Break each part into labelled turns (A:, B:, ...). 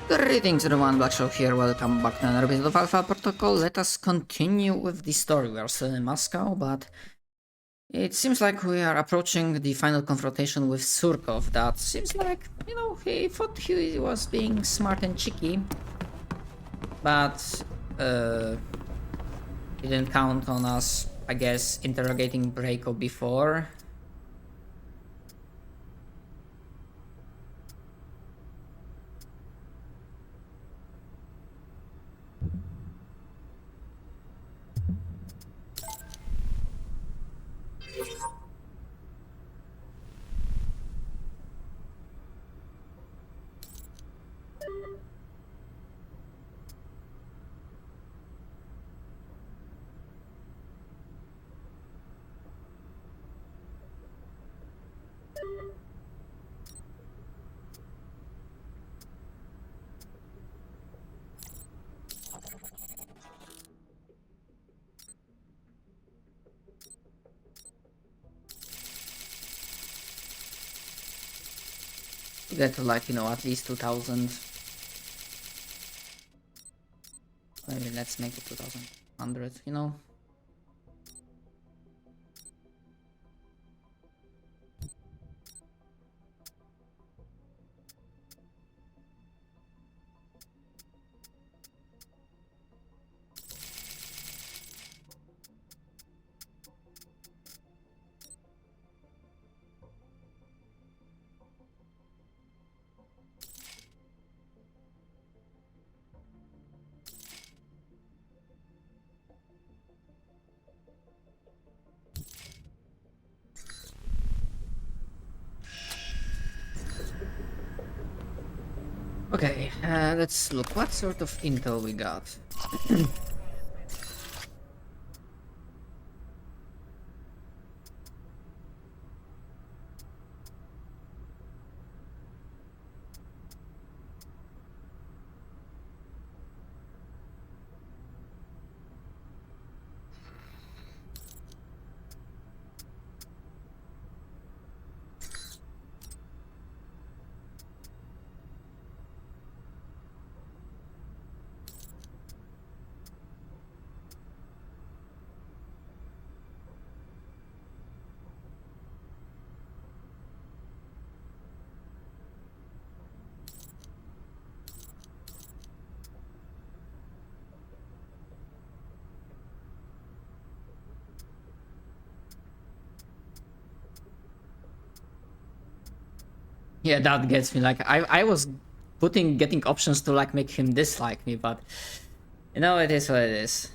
A: Greetings everyone, Black Show here, welcome back to another episode of Alpha Protocol. Let us continue with the story. We are still in Moscow, but it seems like we are approaching the final confrontation with Surkov. That seems like, he thought he was being smart and cheeky, but he didn't count on us, I guess, interrogating Breako before. Get to at least 2000. Maybe let's make it 2100, Okay, let's look. What sort of intel we got? Yeah, that gets me. Like, I was getting options to make him dislike me, but it is what it is.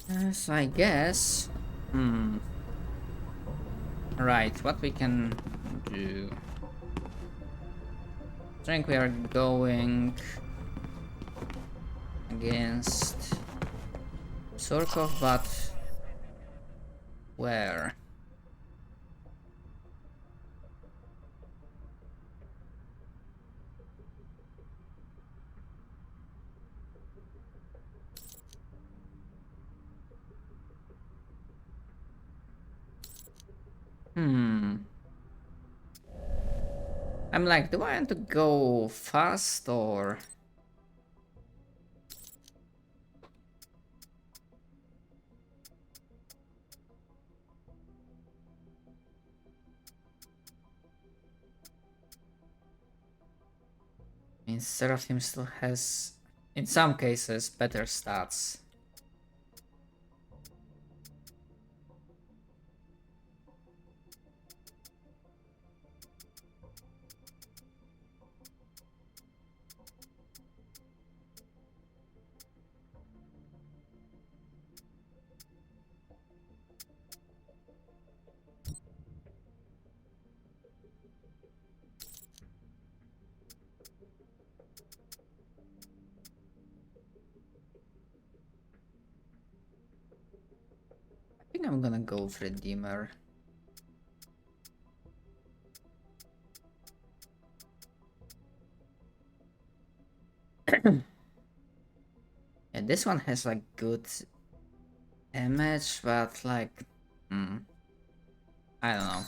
A: Yes, I guess. Right, what we can do. I think we are going against Surkov, but where? I'm like, do I want to go fast or... I mean, Seraphim still has, in some cases, better stats. I think I'm gonna go with Redeemer. And this one has like good image, but like, I don't know.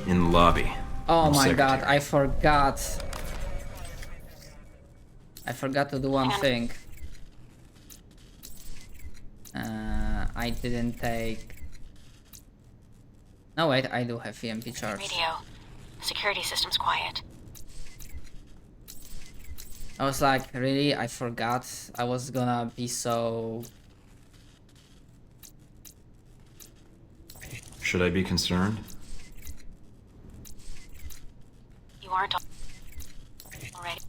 B: In the lobby.
A: Oh my
B: Secretary.
A: god, I forgot. I forgot to do one thing. I didn't take... No wait, I do have EMP charge.
C: Radio. Security system's quiet.
A: I was like, really? I forgot. I was gonna be so...
B: Should I be concerned?
C: You aren't already.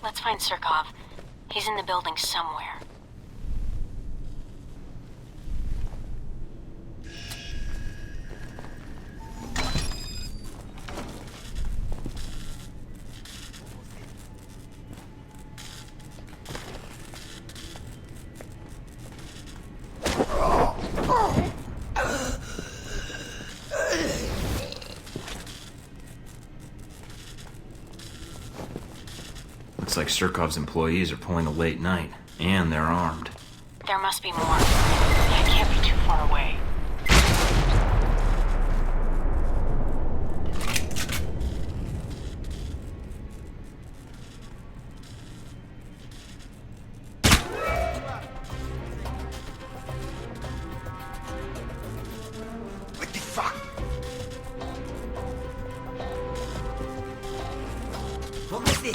C: Let's find Surkov. He's in the building somewhere.
B: Looks like Surkov's employees are pulling a late night, and they're armed.
C: There must be more. I can't be too far away.
D: What the fuck? What was this?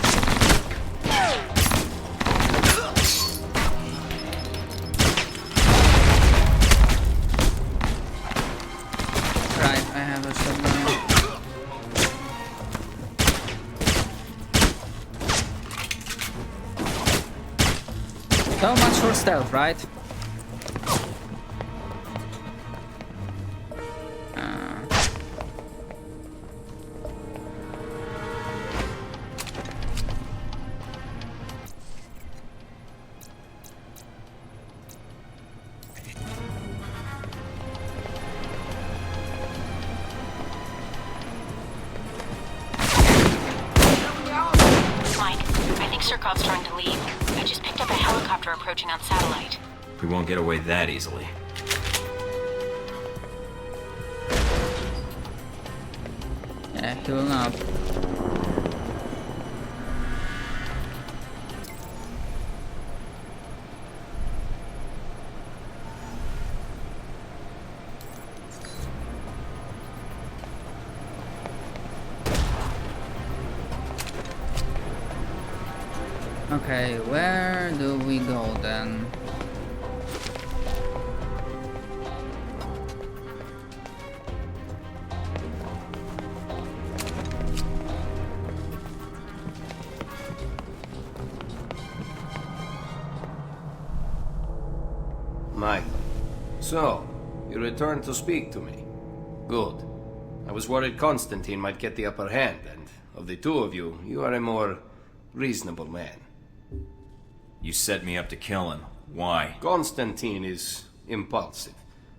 A: Right, I have a shotgun. So much for stealth, right?
C: Mike, I think Surkov's trying to leave. I just picked up a helicopter approaching on satellite.
B: We won't get away that easily.
A: Yeah, he will not. Okay, where do we go then?
E: Mike. So, you returned to speak to me. Good. I was worried Constantine might get the upper hand, and of the two of you, you are a more reasonable man.
B: You set me up to kill him. Why?
E: Constantine is impulsive.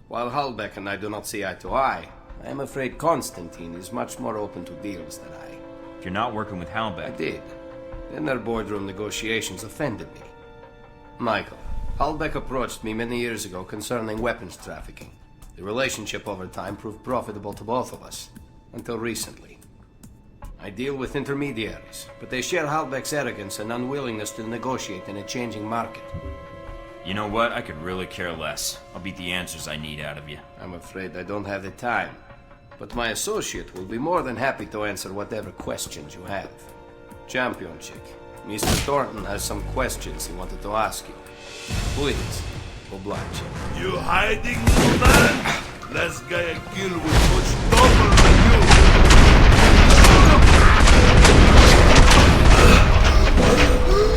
E: While Halbeck and I do not see eye to eye, I am afraid Constantine is much more open to deals than I.
B: You're not working with
E: I
B: Halbeck.
E: did. Then their boardroom negotiations offended me. Michael, Halbeck approached me many years ago concerning weapons trafficking. The relationship over time proved profitable to both of us, until recently. I deal with intermediaries, but they share Halbeck's arrogance and unwillingness to negotiate in a changing market.
B: You know what? I could really care less. I'll beat the answers I need out of you.
E: I'm afraid I don't have the time, but my associate will be more than happy to answer whatever questions you have. Champion Chick, Mr. Thornton has some questions he wanted to ask you. Please, oblige.
F: You hiding, little man? Last guy I killed was much tougher than you.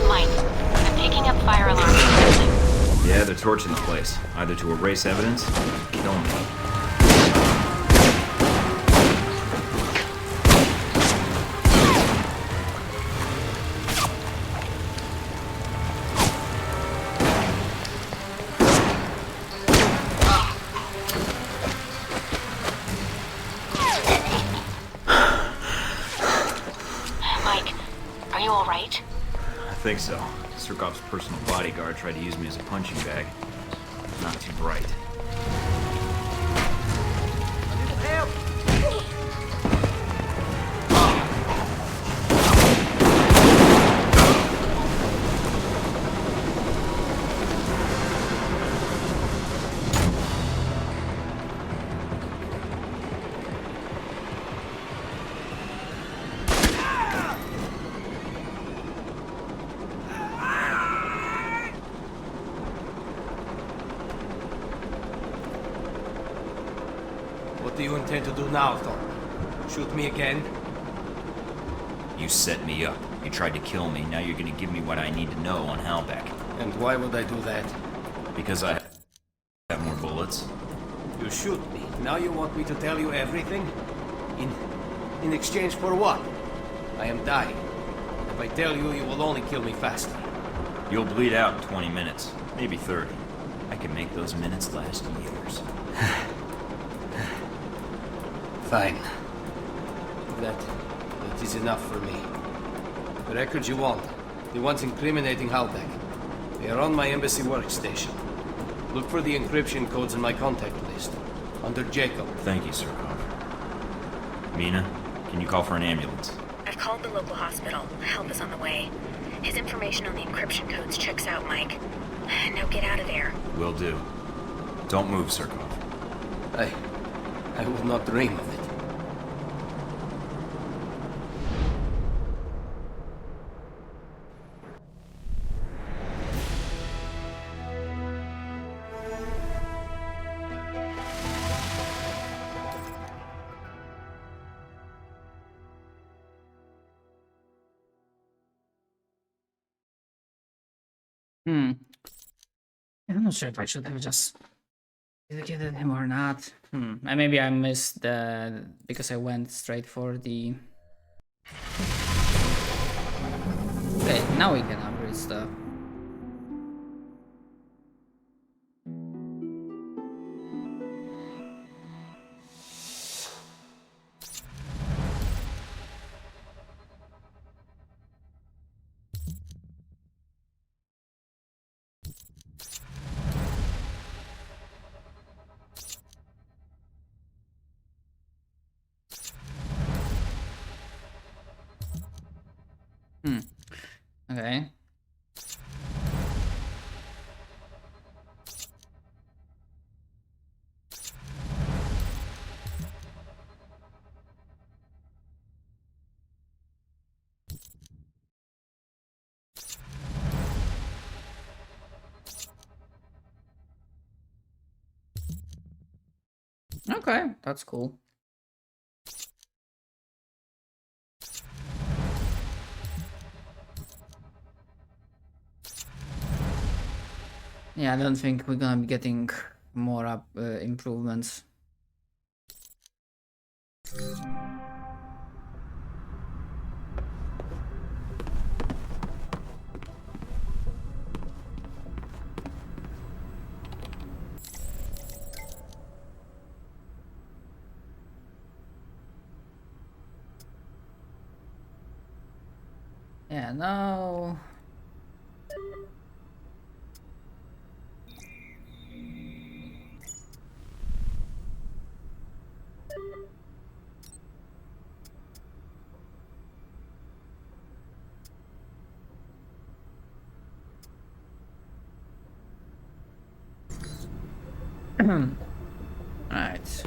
C: Mike, I'm picking up fire alarms in the building.
B: Yeah, they're torching the place, either to erase evidence or kill me.
C: Mike, are you alright?
B: I think so. Surkov's personal bodyguard tried to use me as a punching bag. Not too bright.
E: What do you intend to do now, Tom? Shoot me again?
B: You set me up. You tried to kill me. Now you're gonna give me what I need to know on Halbeck.
E: And why would I do that?
B: Because I have more bullets.
E: You shoot me. Now you want me to tell you everything? In exchange for what? I am dying. If I tell you, you will only kill me faster.
B: You'll bleed out in 20 minutes. Maybe 30. I can make those minutes last years.
E: Fine. That is enough for me. The records you want, the ones incriminating Halbeck, they are on my embassy workstation. Look for the encryption codes in my contact list, under Jacob.
B: Thank you, Surkov. Mina, can you call for an ambulance?
C: I've called the local hospital. Help is on the way. His information on the encryption codes checks out, Mike. Now get out of there.
B: Will do. Don't move, Surkov.
E: I would not dream of it.
A: I'm not sure if I should have just executed him or not. And maybe I missed the... because I went straight for the... Okay, now we can upgrade stuff. Okay. Okay, that's cool. Yeah, I don't think we're gonna be getting more improvements. Yeah, no. Alright.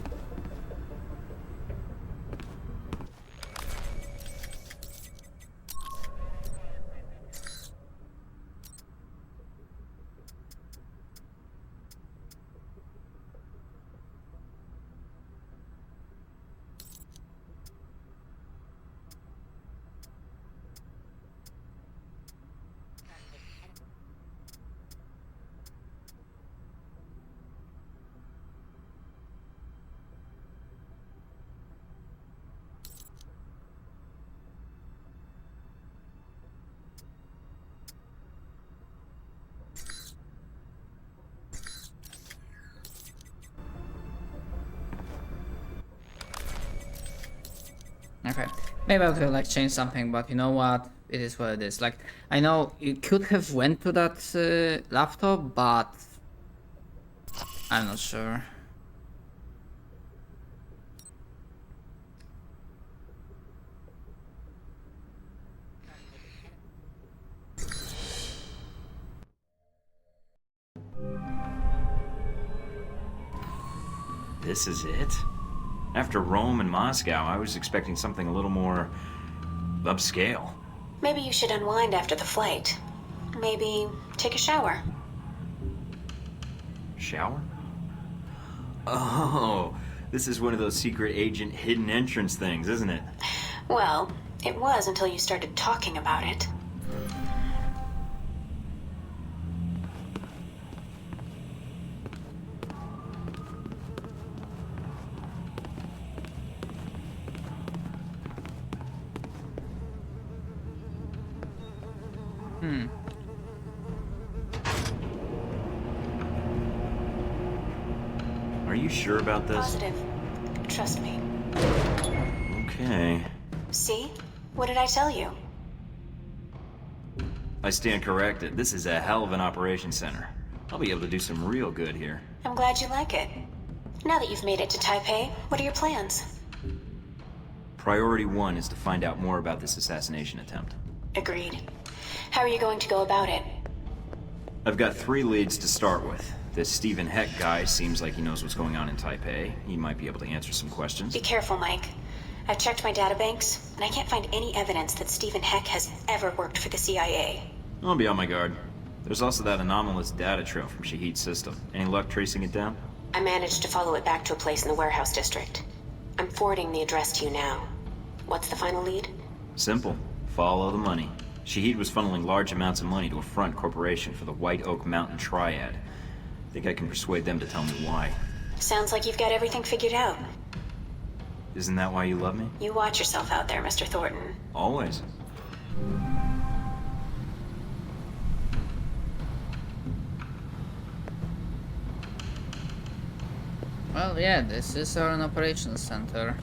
A: Maybe I could like change something, but you know what? It is what it is. Like, I know you could have went to that laptop, but I'm not sure.
B: This is it? After Rome and Moscow, I was expecting something a little more upscale.
C: Maybe you should unwind after the flight. Maybe take a shower.
B: Shower? Oh, this is one of those secret agent hidden entrance things, isn't it?
C: Well, it was until you started talking about it.
B: Are you sure about this?
C: Positive. Trust me.
B: Okay.
C: See? What did I tell you?
B: I stand corrected. This is a hell of an operation center. I'll be able to do some real good here.
C: I'm glad you like it. Now that you've made it to Taipei, what are your plans?
B: Priority 1 is to find out more about this assassination attempt.
C: Agreed. How are you going to go about it?
B: I've got 3 leads to start with. This Stephen Heck guy seems like he knows what's going on in Taipei. He might be able to answer some questions.
C: Be careful, Mike. I've checked my databanks, and I can't find any evidence that Stephen Heck has ever worked for the CIA.
B: I'll be on my guard. There's also that anomalous data trail from Shahid's system. Any luck tracing it down?
C: I managed to follow it back to a place in the warehouse district. I'm forwarding the address to you now. What's the final lead?
B: Simple. Follow the money. Shahid was funneling large amounts of money to a front corporation for the White Oak Mountain Triad. Think I can persuade them to tell me why.
C: Sounds like you've got everything figured out.
B: Isn't that why you love me?
C: You watch yourself out there, Mr. Thornton.
B: Always.
A: Well, yeah, this is our operations center.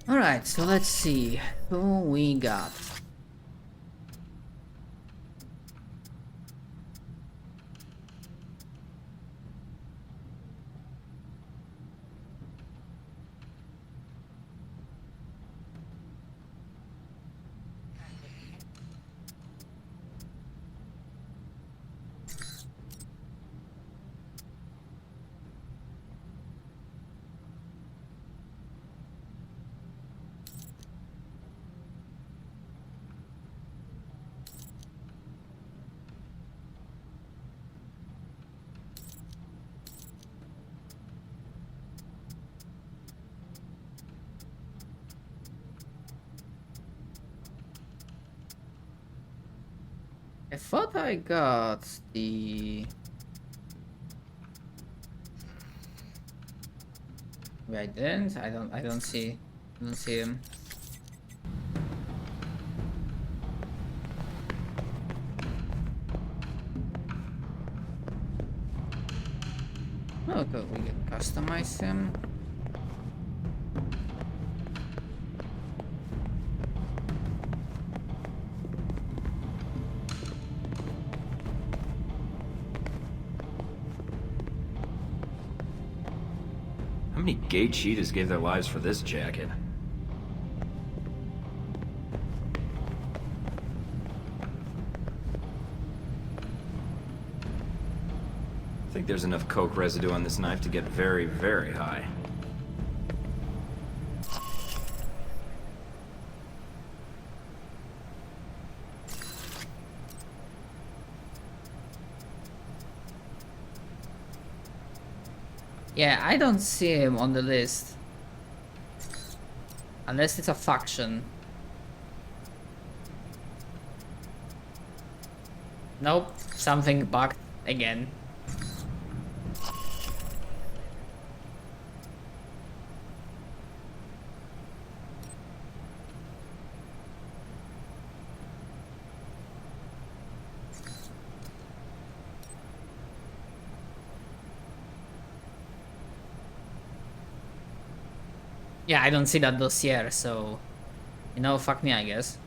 A: Alright, so let's see who we got. I thought I got the... Maybe I didn't? I don't see him. Oh, good, we can customize him.
B: How many gay cheetahs gave their lives for this jacket? I think there's enough coke residue on this knife to get very, very high.
A: Yeah, I don't see him on the list. Unless it's a faction. Nope, something bugged again. Yeah, I don't see that dossier, so... You know, fuck me, I guess.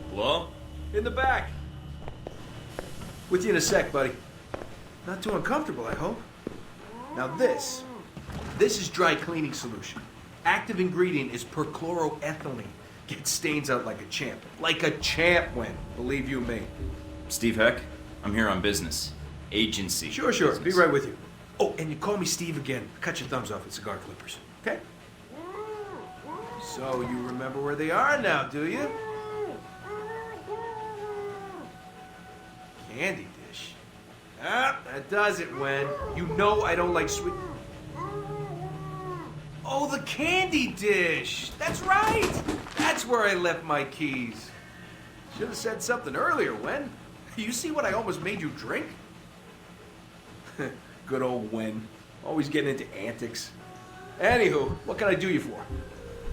B: Hello? In the back.
G: With you in a sec, buddy. Not too uncomfortable, I hope. Now this is dry cleaning solution. Active ingredient is perchloroethylene. Gets stains out like a champ. Like a champ, Wen. Believe you me.
B: Steve Heck. I'm here on business. Agency.
G: Sure.
B: business.
G: Be right with you. Oh, and you call me Steve again. Cut your thumbs off with cigar clippers, okay? So you remember where they are now, do you? Candy dish. Ah, that does it, Wen. You know I don't like sweet... Oh, the candy dish! That's right! That's where I left my keys. Should have said something earlier, Wen. You see what I almost made you drink? Good old Wen. Always getting into antics. Anywho, what can I do you for?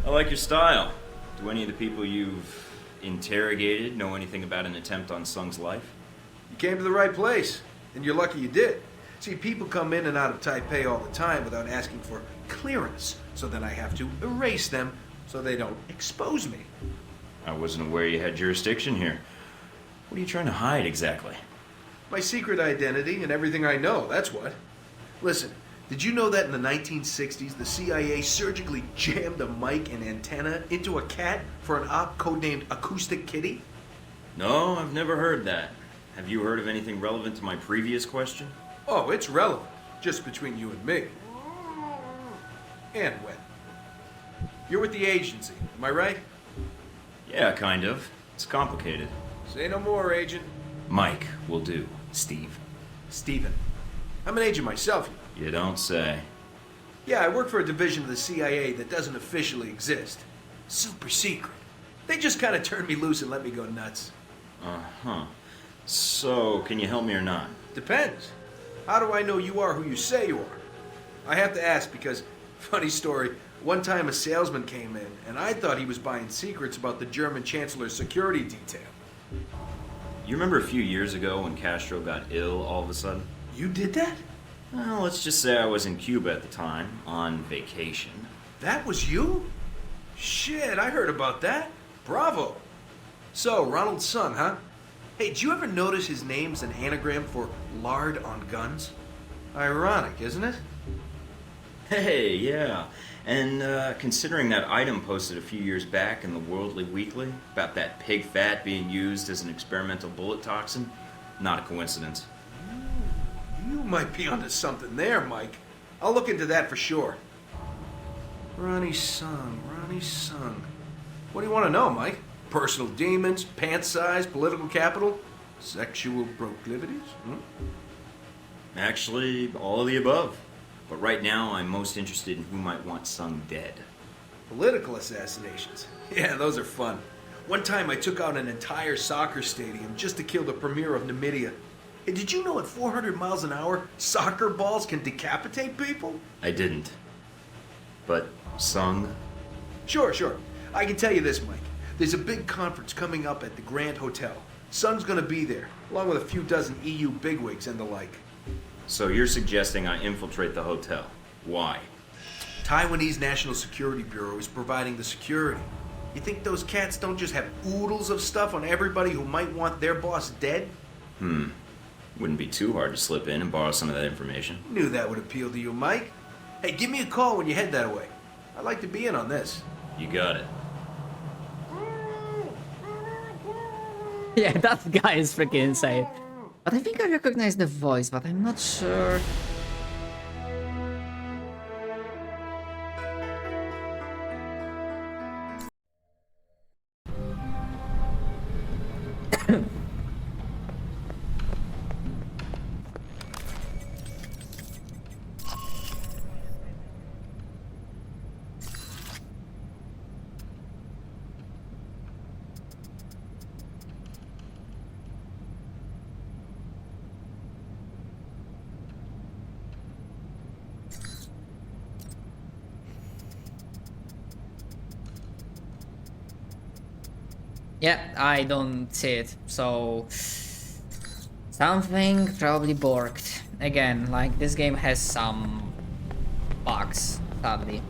B: I like your style. Do any of the people you've interrogated know anything about an attempt on Sung's life?
G: You came to the right place, and you're lucky you did. See, people come in and out of Taipei all the time without asking for clearance, so then I have to erase them so they don't expose me.
B: I wasn't aware you had jurisdiction here. What are you trying to hide exactly?
G: My secret identity and everything I know, that's what. Listen, did you know that in the 1960s, the CIA surgically jammed a mic and antenna into a cat for an op codenamed Acoustic Kitty?
B: No, I've never heard that. Have you heard of anything relevant to my previous question?
G: Oh, it's relevant. Just between you and me. And when? You're with the agency, am I right?
B: Yeah, kind of. It's complicated.
G: Say no more, Agent.
B: Mike will do, Steve.
G: Steven. I'm an agent myself.
B: You don't say.
G: Yeah, I work for a division of the CIA that doesn't officially exist. Super secret. They just kind of turned me loose and let me go nuts.
B: Uh-huh. So, can you help me or not?
G: Depends. How do I know you are who you say you are? I have to ask because, funny story, one time a salesman came in and I thought he was buying secrets about the German Chancellor's security detail.
B: You remember a few years ago when Castro got ill all of a sudden?
G: You did that?
B: Well, let's just say I was in Cuba at the time, on vacation.
G: That was you? Shit, I heard about that. Bravo. So, Ronald Sung, huh? Hey, did you ever notice his name's an anagram for lard on guns? Ironic, isn't it?
B: Hey, yeah. And considering that item posted a few years back in the Worldly Weekly about that pig fat being used as an experimental bullet toxin, not a coincidence.
G: You might be onto something there, Mike. I'll look into that for sure. Ronnie Sung. What do you want to know, Mike? Personal demons, pant size, political capital, sexual proclivities?
B: Actually, all of the above. But right now, I'm most interested in who might want Sung dead.
G: Political assassinations. Yeah, those are fun. One time I took out an entire soccer stadium just to kill the premier of Namibia. Hey, did you know at 400 miles an hour, soccer balls can decapitate people?
B: I didn't. But Sung?
G: Sure. I can tell you this, Mike. There's a big conference coming up at the Grand Hotel. Sung's gonna be there, along with a few dozen EU bigwigs and the like.
B: So you're suggesting I infiltrate the hotel. Why?
G: Taiwanese National Security Bureau is providing the security. You think those cats don't just have oodles of stuff on everybody who might want their boss dead?
B: Wouldn't be too hard to slip in and borrow some of that information.
G: Knew that would appeal to you, Mike. Hey, give me a call when you head that way. I'd like to be in on this.
B: You got it.
A: Yeah, that guy is freaking insane. But I think I recognize the voice, but I'm not sure. Yeah, I don't see it, so something probably borked. Again, like this game has some bugs, sadly.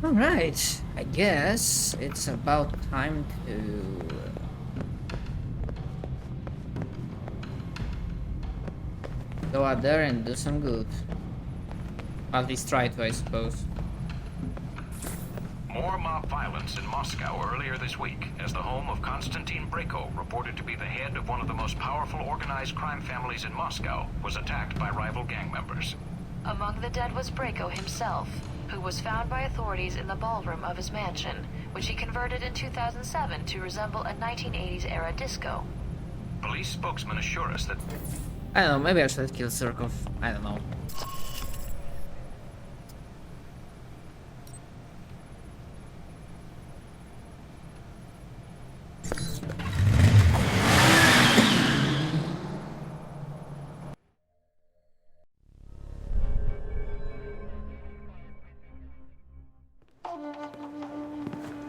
A: Alright, I guess it's about time to go out there and do some good. At least try to, I suppose.
H: More mob violence in Moscow earlier this week, as the home of Konstantin Brayko, reported to be the head of one of the most powerful organized crime families in Moscow, was attacked by rival gang members.
I: Among the dead was Brayko himself, who was found by authorities in the ballroom of his mansion, which he converted in 2007 to resemble a 1980s-era disco.
H: Police spokesmen assure us that
A: I don't know, maybe I should kill Surkov. I don't know.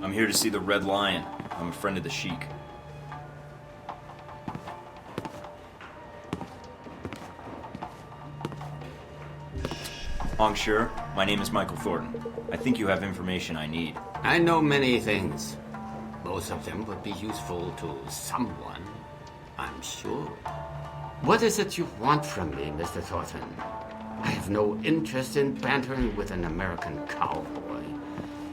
B: I'm here to see the Red Lion. I'm a friend of the Sheik. Monsieur, my name is Michael Thornton. I think you have information I need.
D: I know many things. Most of them would be useful to someone, I'm sure. What is it you want from me, Mr. Thornton? I have no interest in bantering with an American cowboy.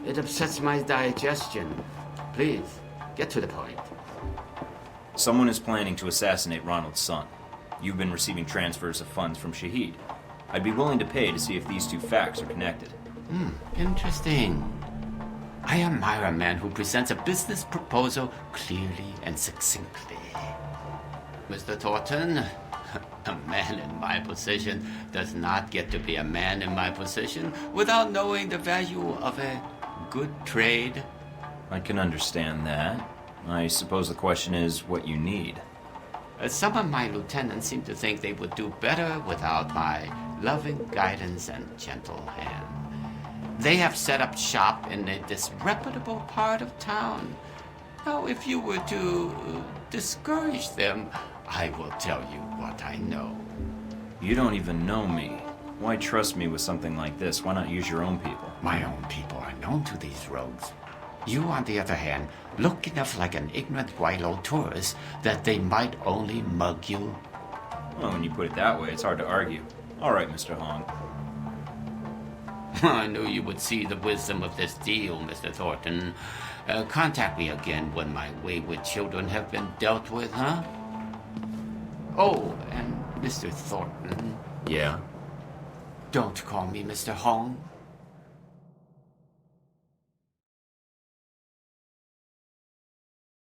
D: It upsets my digestion. Please, get to the point.
B: Someone is planning to assassinate Ronald's son. You've been receiving transfers of funds from Shahid. I'd be willing to pay to see if these two facts are connected.
D: Interesting. I admire a man who presents a business proposal clearly and succinctly. Mr. Thornton, a man in my position does not get to be a man in my position without knowing the value of a good trade.
B: I can understand that. I suppose the question is what you need.
D: Some of my lieutenants seem to think they would do better without my loving guidance and gentle hand. They have set up shop in a disreputable part of town. Now, if you were to discourage them, I will tell you what I know.
B: You don't even know me. Why trust me with something like this? Why not use your own people?
D: My own people are known to these rogues. You, on the other hand, look enough like an ignorant white-old tourist that they might only mug you.
B: Well, when you put it that way, it's hard to argue. All right, Mr. Hong.
D: I knew you would see the wisdom of this deal, Mr. Thornton. Contact me again when my wayward children have been dealt with, huh? Oh, and Mr. Thornton.
B: Yeah?
D: Don't call me Mr. Hong.